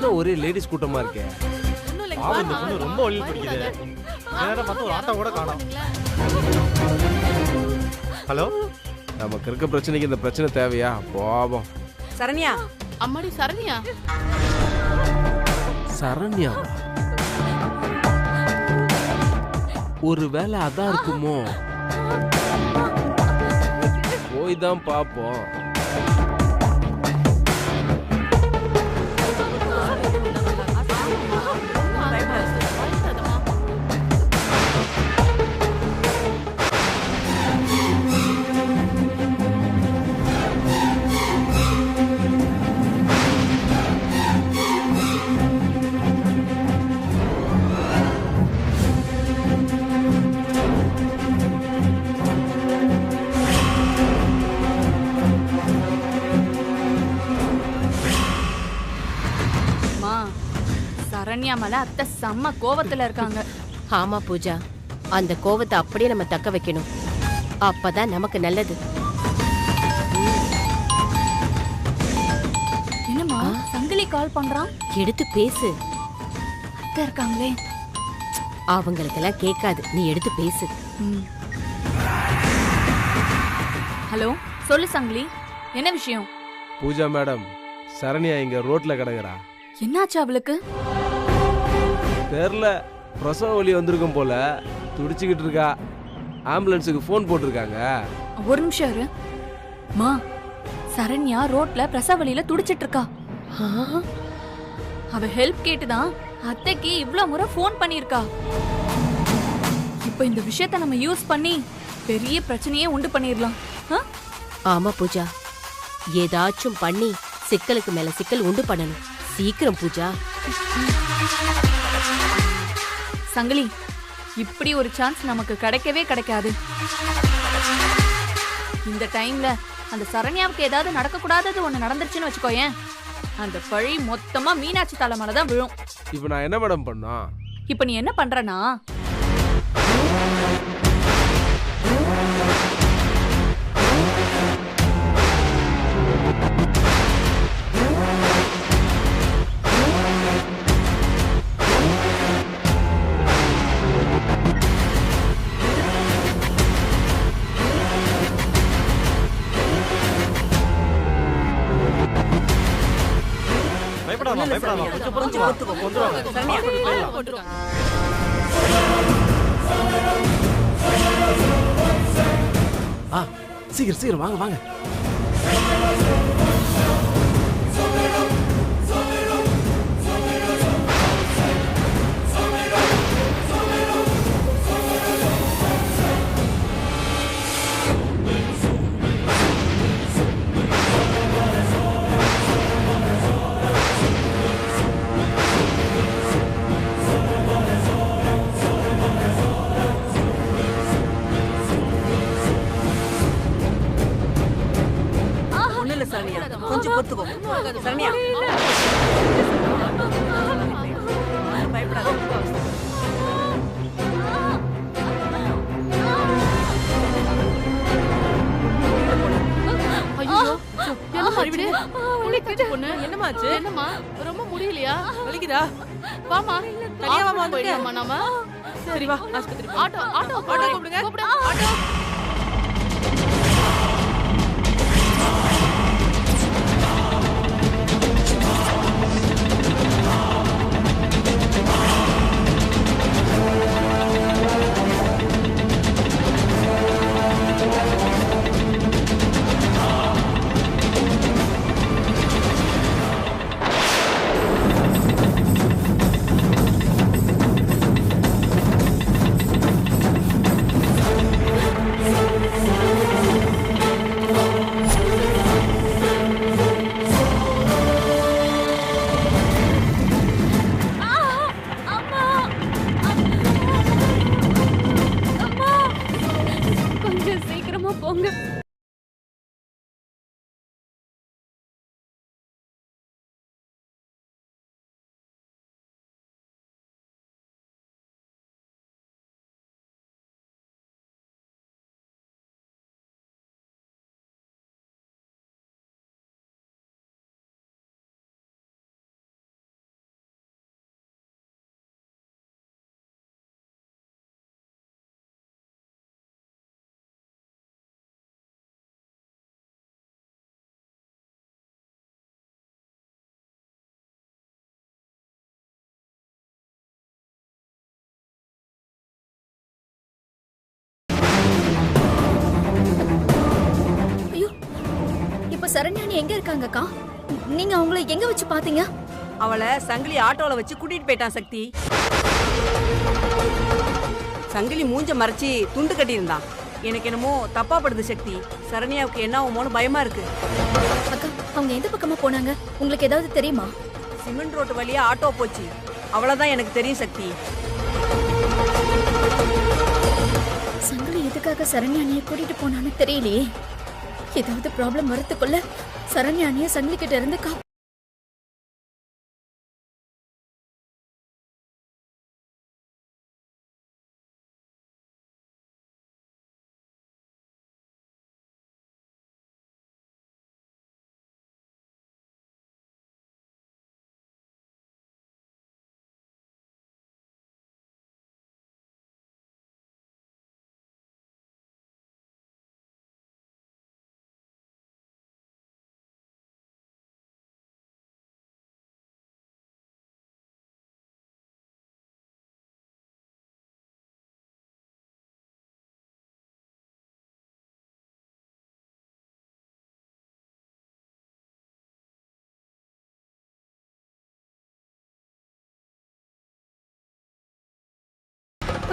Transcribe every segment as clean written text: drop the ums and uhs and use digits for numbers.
என்ன ஒரே லேடிஸ் கூட்டமா இருக்கே? பாவம், இந்த பொண்ணு ரொம்ப வலி பிடிக்குது. நேரம் பார்த்து ஒரு ஆட்டோ கூட காணோம். ஹலோ, நமக்கு இருக்க பிரச்சனைக்கு இந்த பிரச்சனை தேவையா? பாவம். சரண்யா, அம்மாடி சரண்யா. சரண்யாவா? ஒருவேளை அதான் இருக்குமோ? போய் தான் பாப்போம். சரண்யா மேல அத்தை செம்ம கோவத்துல இருக்காங்க. ஆமா பூஜா, அந்த கோவத்தை அப்படியே நம்ம தக்க வைக்கணும். அப்பதான் நமக்கு நல்லது. என்னம்மா சங்கிலி கால் பண்றான்? எடுத்து பேசு. அத்தை இருக்காங்களே. அவங்களுக்கெல்லாம் கேட்காது, நீ எடுத்து பேசு. ஹலோ, சொல்லு சங்கிலி, என்ன விஷயம்? பூஜா மேடம், சரண்யா இங்க ரோட்ல கிடக்குறா. என்னாச்சு அவளுக்கு? தெரியல, பிரசவ வலி வந்திருக்கும் போல, துடிச்சுக்கிட்டு இருக்கா. ஆம்புலன்ஸுக்கு ஃபோன் போட்டிருக்காங்க. ஒரு நிமிஷம் இரு. மா, சரண்யா ரோட்ல பிரசவ வலியில துடிச்சிட்டு இருக்கா. அவ ஹெல்ப் கேட்டுதான் அத்தைக்கு இவ்ளோ முறை ஃபோன் பண்ணிருக்கா. இப்போ இந்த விஷயத்தை நம்ம யூஸ் பண்ணி பெரிய பிரச்சனையே உண்டு பண்ணிரலாம். ஆமா பூஜா, ஏதாச்சும் பண்ணி சிக்கலுக்கு மேல சிக்கல் உண்டு பண்ணணும். சீக்கிரம் பூஜா. சங்கிலி, இப்படி ஒரு சான்ஸ் நமக்கு கிடைக்கவே கிடைக்காது. இந்த டைம்ல அந்த சரண்யாவுக்கு ஏதாவது நடக்க கூடாதது ஒண்ணு நடந்துருச்சுன்னு வச்சுக்கோயேன், அந்த பழி மொத்தமா மீனாட்சி தலை மேலதான் விழும். இப்ப நான் என்ன மேடம் பண்ணா? இப்ப நீ என்ன பண்றனா, பயப்படாம கொஞ்சம் புரிஞ்சு வந்துருவாங்க. சீக்கிரம் சீக்கிரம் வாங்க வாங்க. சரண்யா, கொஞ்சம் பொறுத்துக்கோ. சரண்யா, பயப்படாத. என்னமாச்சு? என்னமா ரொம்ப முடியலையா? வலிக்குதா? வாமா, தனியாவா வந்துட்ட? நாம சரி வா, ஆஸ்பத்திரி. ஆட்டோ ஆட்டோ ஆட்டோ கூப்பிடுங்க. ஆட்டோ. இப்ப சரண்யாணி எங்க இருக்காங்கக்கா? நீங்க அவங்கள எங்க வச்சு பாத்தீங்க? அவளை சங்கிலி ஆட்டோல வச்சு கூட்டிட்டு போயிட்டான் சக்தி. சங்கிலி மூஞ்ச மறைச்சி துண்டு கட்டியிருந்தான். எனக்கு என்னமோ தப்பா படுது சக்தி. சரண்யாவுக்கு என்ன ஆகுமோன்னு பயமா இருக்கு. அக்கா, அவங்க எந்த பக்கமா போனாங்க? உங்களுக்கு ஏதாவது தெரியுமா? சிமெண்ட் ரோட்டு வழியா ஆட்டோ போச்சு. அவ்வளவுதான் எனக்கு தெரியும் சக்தி. சங்கிலி எதுக்காக சரண்யாணியை கூட்டிட்டு போனான்னு தெரியலையே. ஏதாவது ப்ராப்ளம் வரதுக்குள்ள சரண்யாணிய சங்கிலி கிட்ட இருந்து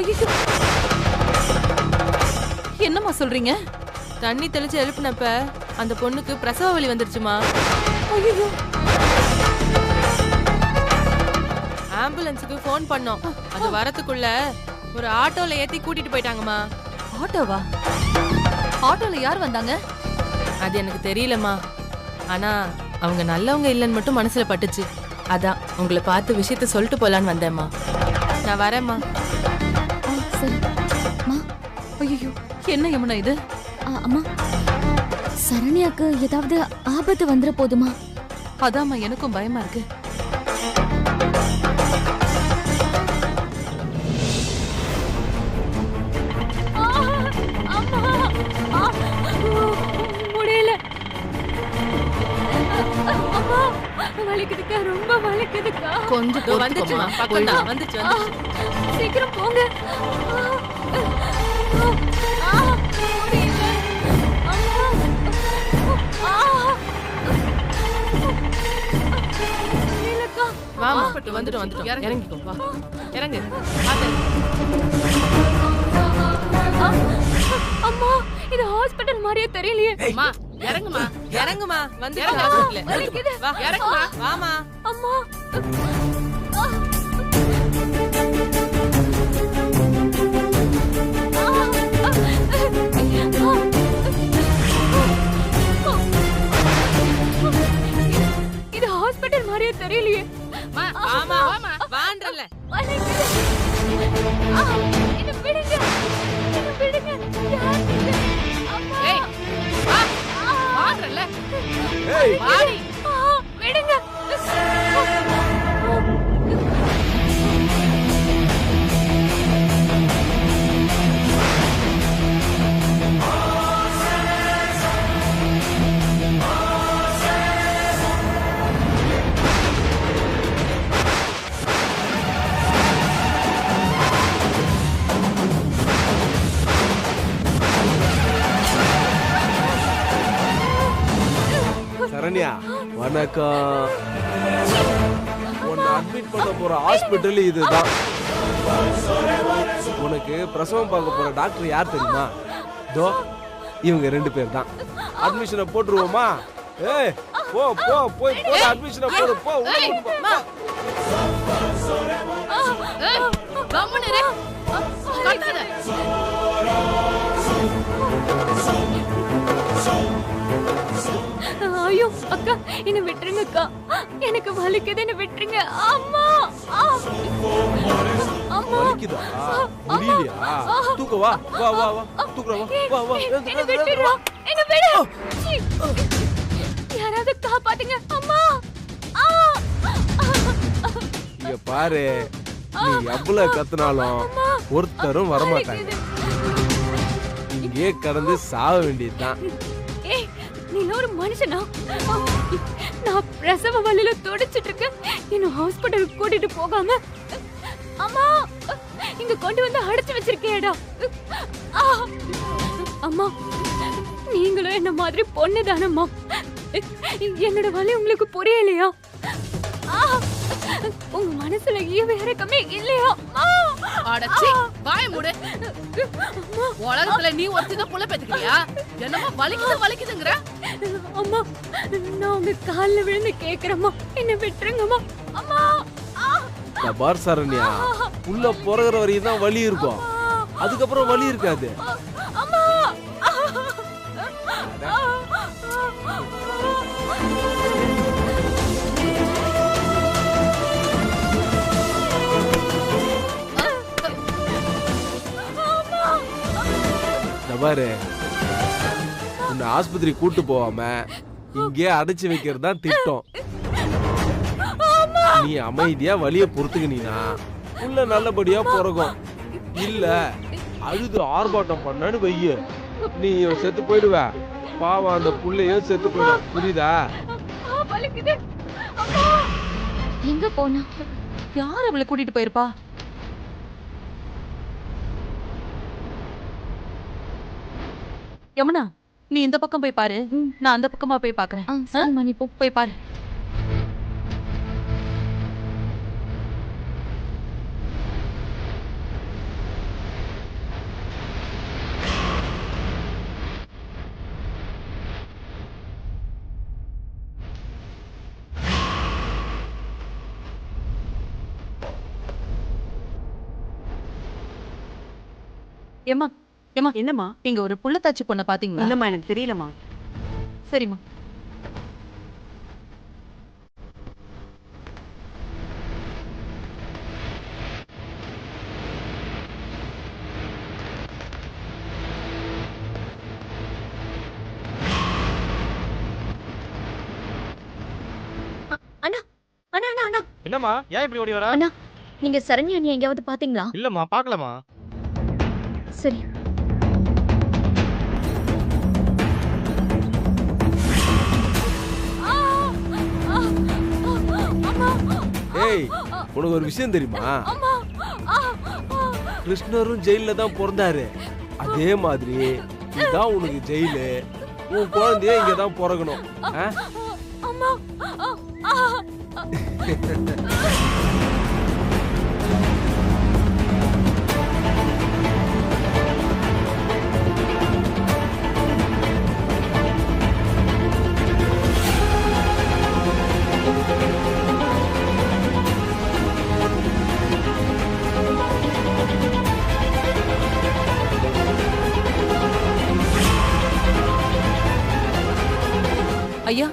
ஐயோ, என்னம்மா சொல்றீங்க? தண்ணி தெளிச்சு எழுப்புனப்ப அந்த பொண்ணுக்கு பிரசவ வலி வந்துருச்சுமா. ஐயோ, ஆம்புலன்ஸுக்கு ஃபோன் பண்ணோம். அது வரதுக்குள்ள ஒரு ஆட்டோல ஏத்தி கூட்டிட்டு போயிட்டாங்கம்மா. ஆட்டோவா? ஆட்டோல யார் வந்தாங்க? அது எனக்கு தெரியலம்மா. ஆனா அவங்க நல்லவங்க இல்லைன்னு மட்டும் மனசுல பட்டுச்சு. அதான் உங்களை பார்த்து விஷயத்த சொல்லிட்டு போலான்னு வந்தேம்மா. நான் வரேம்மா. சரி. அம்மா, ஐயோ, என்ன யமுனா இது? அம்மா, சரண்யாக்கு ஏதாவது ஆபத்து வந்துட போதுமா? அதாம்மா எனக்கும் பயமா இருக்கு. முடியல. அம்மா, வலிக்குதுக்கா, ரொம்ப வலிக்குதுக்கா. கொஞ்சம் வந்துச்சுமா, பக்கம் தான் வந்துச்சு. சீக்கிரம் போங்க. வாமா, வந்துட்டோம். இறங்கிக்கோ, வா, இறங்கு. அம்மா, இது ஹாஸ்பிடல் மாதிரியே தெரியலையே. அம்மா, இறங்குமா, வந்துட்டோம் ஹாஸ்பிடல்ல. வலிக்குது. வா, இறங்குமா, வாமா. அம்மா, இது ஹாஸ்பிடல் மாதிரியே தெரியலையே. வாமா, வான்றல. வலிக்குது. என்ன விடுங்க, என்ன விடுங்க. யார் இது? அம்மா. ஏய், வா, வான்றல. ஏய், வாடி. விடுங்க. சரண்யா, வணக்கம். உன்னை அட்மிட் பண்ண போற ஹாஸ்பிட்டல் இதுதான். உனக்கு பிரசவம் பார்க்க போற டாக்டர் யார் தெரியுமா? தோ இவங்க 2 பேர் தான். அட்மிஷனை போட்டுருவோமா? ஏய், போய் அட்மிஷனை போடு, போ. கம்முனு இரு. கத்தாத. ஐயோ அக்கா, என்ன விட்டுருங்க அக்கா, எனக்கு வலிக்குது, என்ன விட்டுருங்க. அம்மா, அம்மா, வலிக்குதா? முடியலையா? தூக்க வா, தூக்குற வா. என்ன விட்டுருவா, என்ன விடு. யாராவது காப்பாத்துங்க. அம்மா, இங்க பாரு, நீ எவ்வளவு கத்துனாலும் ஒருத்தரும் வரமாட்டாங்க. இங்கே கடந்து சாக வேண்டியதுதான். ஏய், நீ ஒரு மனுஷனா? நான் பிரசவ வலியில துடிச்சிட்டு இருக்கேன். என்ன ஹாஸ்பிடலுக்கு கூட்டிட்டு போகாம அம்மா இங்க கொண்டு வந்து அடைச்சு வச்சிருக்கேடா. அம்மா, நீங்களும் என்ன மாதிரி பொண்ணுதானம்மா? என்னோட வலி உங்களுக்கு புரியலையா? உங்க மனசுல ஈவு இறக்கமே இல்லையா? அடச்சி வாய் மூடு. உலகத்துல நீ ஒருத்திதான் புள்ள பெத்துக்கிறியா? என்னமா வலிக்குதுங்கற? அம்மா, நான் உங்க கால்ல விழுந்து கேக்குறேம்மா, என்ன விட்டுருங்கம்மா. அம்மா, பார் சரண்யா, உள்ள பிறகுற வரையும் தான் வலி இருக்கும், அதுக்கப்புறம் வலி இருக்காது. அம்மா. பாரு, உன்னை ஆஸ்பத்திரி கூட்டு போகாம இங்கே அடைச்சு வைக்கிறது தான் திட்டம். நீ அமைதியா வலிய பொறுத்துக்கினா உள்ள நல்லபடியா பிறகும். இல்ல அழுது ஆர்ப்பாட்டம் பண்ணு வைய, நீ செத்து போயிடுவ. பாவம் அந்த புள்ளையோ செத்து போயிடும். புரியுதா? எங்க போனா? யார் அவளை கூட்டிட்டு போயிருப்பா? யமுனா, நீ இந்த பக்கம் போய் பாரு, நான் அந்த பக்கமா போய் பாக்குறேன். நீ போய் பாரு. ஏமா ஏமா, என்னம்மா? இங்க ஒரு புள்ளத்தாச்சி பொண்ணை பாத்தீங்களா? இல்லம்மா, எனக்கு தெரியலம்மா. சரிம்மா. அண்ணா அண்ணா அண்ணா அண்ணா என்னம்மா, ஏன் இப்படி ஓடி வர? அண்ணா, நீங்க சரண்யா அண்ணி எங்கேயாவது பாத்தீங்களா? இல்லம்மா, பார்க்கலம்மா. சரி. ஏய், உனக்கு ஒரு விஷயம் தெரியுமா? கிருஷ்ணரும் ஜெயில தான் பிறந்தாரு. அதே மாதிரி இதான் உனக்கு ஜெயிலு. உன் குழந்தைய இங்க தான் பிறக்கணும். ஐயா,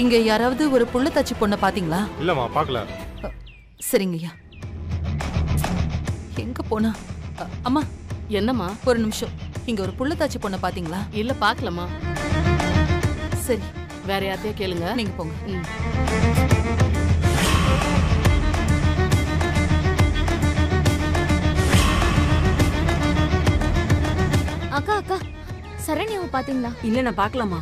இங்க யாராவது ஒரு புள்ளத்தாச்சி பொண்ணை பாத்தீங்களா? இல்லம்மா, பார்க்கல. சரிங்க ஐயா. எங்க போனா? அம்மா. என்னம்மா? ஒரு நிமிஷம். இங்க ஒரு புள்ளத்தாச்சி பொண்ணை பாத்தீங்களா? இல்ல, பாக்கலம்மா. சரி, வேற யார்த்தையா கேளுங்க. நீங்க போங்க. அக்கா அக்கா, சரண்யாவை பாத்தீங்களா? இல்ல, நான் பார்க்கலாமா.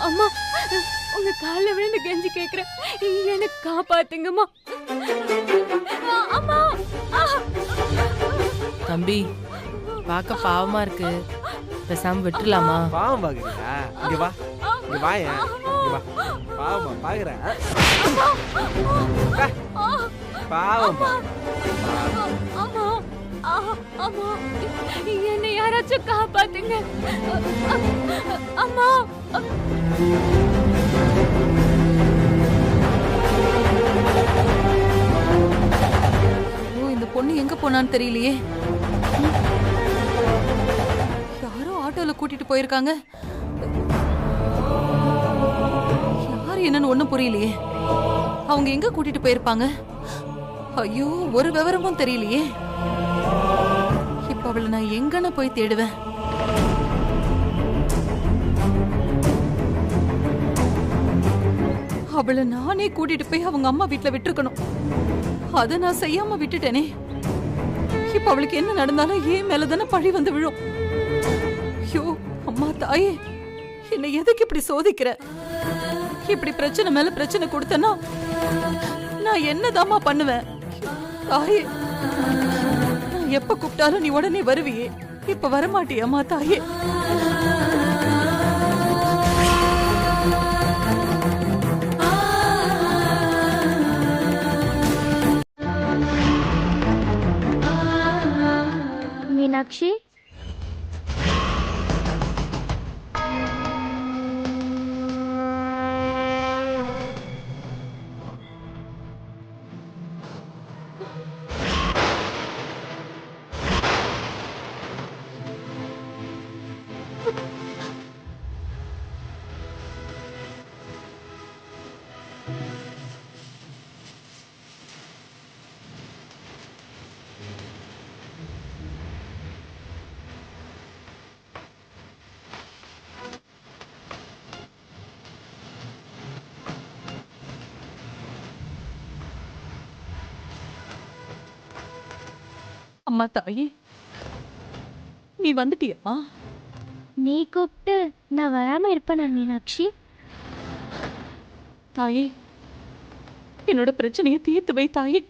அம்மா, உங்க கால்ல விழுந்து கெஞ்சி கேக்குறேன், என்ன காப்பாத்துங்கம்மா. அம்மா. தம்பி, பார்க்க பாவமா இருக்கு, பேசாம விட்டுலாமா? பாவம் பாக்குறியா? இங்க வா, இங்க வாயேன், இங்க வா. பாவமா பாக்குறேன். பாவம். அம்மா, அம்மா, என்னை யாராச்சும் காப்பாத்துங்க. அம்மா. இந்த பொண்ணு எங்க போனான்னு தெரியலையே. யாரோ ஆட்டோல கூட்டிட்டு போயிருக்காங்க. யார் என்னன்னு ஒண்ணும் புரியலையே. அவங்க எங்க கூட்டிட்டு போயிருப்பாங்க? ஐயோ, ஒரு விவரமும் தெரியலையே. இப்ப அவளை நான் எங்கன்னு போய் தேடுவேன்? அவளை நானே கூட்டிட்டு போய் அவங்க அம்மா வீட்டுல விட்டுருக்கணும். அதை நான் செய்யாம விட்டுட்டேனே. இப்ப அவளுக்கு என்ன நடந்தாலும் ஏன் மேலதானே பழி வந்து விழும். ஐயோ அம்மா தாயே, என்னை எதுக்கு இப்படி சோதிக்கிற? இப்படி பிரச்சனை மேல பிரச்சனை கொடுத்தனா நான் என்னதாம்மா பண்ணுவேன்? தாயே, நான் எப்ப கூப்பிட்டாலும் நீ உடனே வருவியே, இப்ப வரமாட்டியாமா தாயே? மீனாட்சி, அம்மா தாயே, நீ வந்துட்டியம்மா? நீ கூப்பிட்டு நான் வராம இருப்பேனா மீனாட்சி? தாயே, என்னோட பிரச்சனையை தீர்த்து வை தாயே.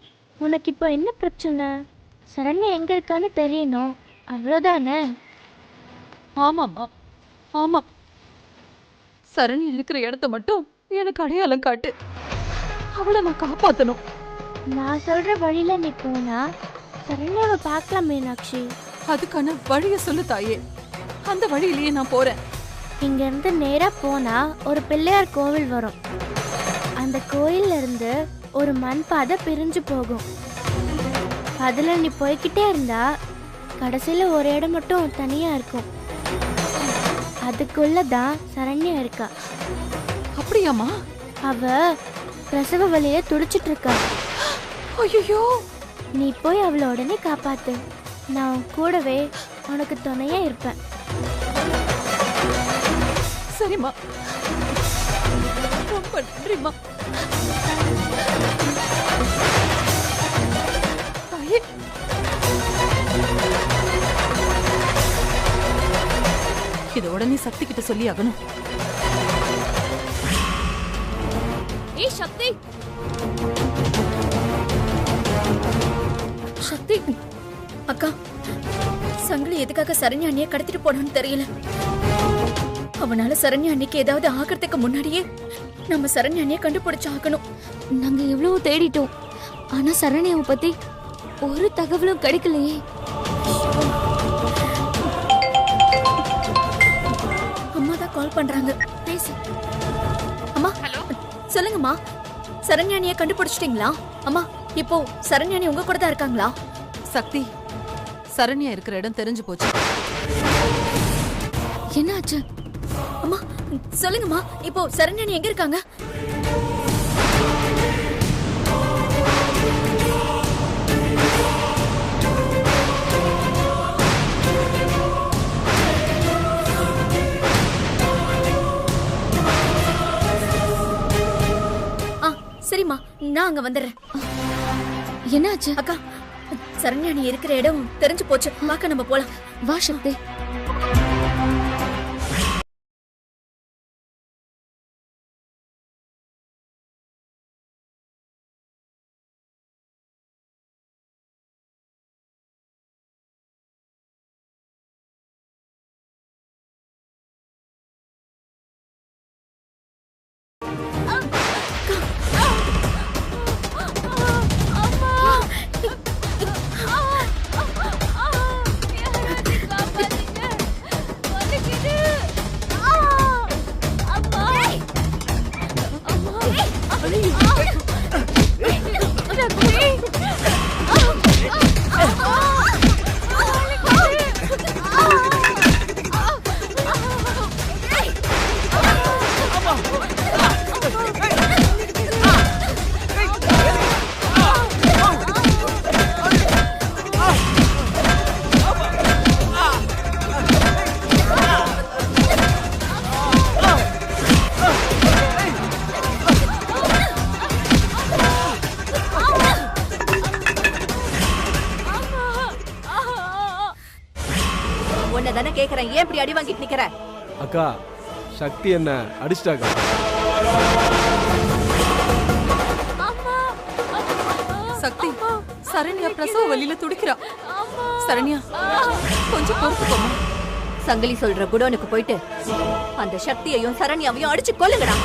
உனக்கு இப்போ என்ன பிரச்சனை? சரண்யா எங்க இருக்கான்னு தெரியணும், அவ்வளோதானே? ஆமாம்மா, ஆமாம். சரணி இருக்கிற இடத்த மட்டும் எனக்கு அடையாளம் காட்டு. அவளை நான் காப்பாத்தணும். நான் சொல்ற வழியில நீ போனா சரண்யாவை பார்க்கலாம் மீனாட்சி. அதுக்கான வழிய சொல்லு தாயே. அந்த வழியிலேயே நான் போறேன். இங்க இருந்து நேரா போனா ஒரு பிள்ளையார் கோவில் வரும். அந்த கோயில்ல இருந்து ஒரு மண் பாதை பிரிஞ்சு போகும். அதுல நீ போய்கிட்டே இருந்தா கடைசியில ஒரு இடம் மட்டும் தனியா இருக்கும். அதுக்குள்ளதான் சரண்யா இருக்கா. அப்படியாம்மா? அவ பிரசவ வலிய துடிச்சிட்டு இருக்கா. ஐயோ, நீ போய் அவளை உடனே காப்பாத்து. நான் உன் கூடவே உனக்கு துணையா இருப்பேன். சரிம்மா, ரொம்ப நன்றிம்மா. தாயே, இத உடனே சக்தி கிட்ட சொல்லி ஆகணும். ஏய் சக்தி, சக்தி அக்கா, சங்கிலி எதுக்காக சரண்யா அண்ணியை கடத்திட்டு போனான்னு தெரியல. அவனால சரண்யா அண்ணிக்கு ஏதாவது ஆகிறதுக்கு முன்னாடியே நம்ம சரண்யா அண்ணியை கண்டுபிடிச்சு ஆகணும். நாங்க எவ்வளவு தேடிட்டோம், ஆனா சரண்யாவை பத்தி ஒரு தகவலும் கிடைக்கலையே. அம்மா தான் கால் பண்றாங்க, பேசு. அம்மா, சொல்லுங்கம்மா. சரண்யாணியை கண்டுபிடிச்சிட்டீங்களா? அம்மா, இப்போ சரண்யாணி உங்க கூட தான் இருக்காங்களா? சக்தி, சரண்யா இருக்கிற இடம் தெரிஞ்சு போச்சு. என்னாச்சு? அம்மா சொல்லுங்கம்மா, இப்போ சரண்யாணி எங்க இருக்காங்க? சரிம்மா, நான் அங்க வந்துடுறேன். என்னாச்சு அக்கா? சரண்யாணி இருக்கிற இடம் தெரிஞ்சு போச்சு. வாக்க நம்ம போலாம். வா சக்தி. தானே கேக்குறேன், ஏன் இப்படி அடி வாங்கிட்டு நிக்கிற? அக்கா, சக்தி என்ன அடிச்சிட்டாக்கா. சக்தி, சரண்யா பிரசவ வலியில துடிக்கிறா. சரண்யா கொஞ்சம் பொறுத்துக்கோமா. சங்கிலி சொல்ற குடோனுக்கு போயிட்டு அந்த சக்தியையும் சரண்யாவையும் அடிச்சு கொல்லுங்கடா.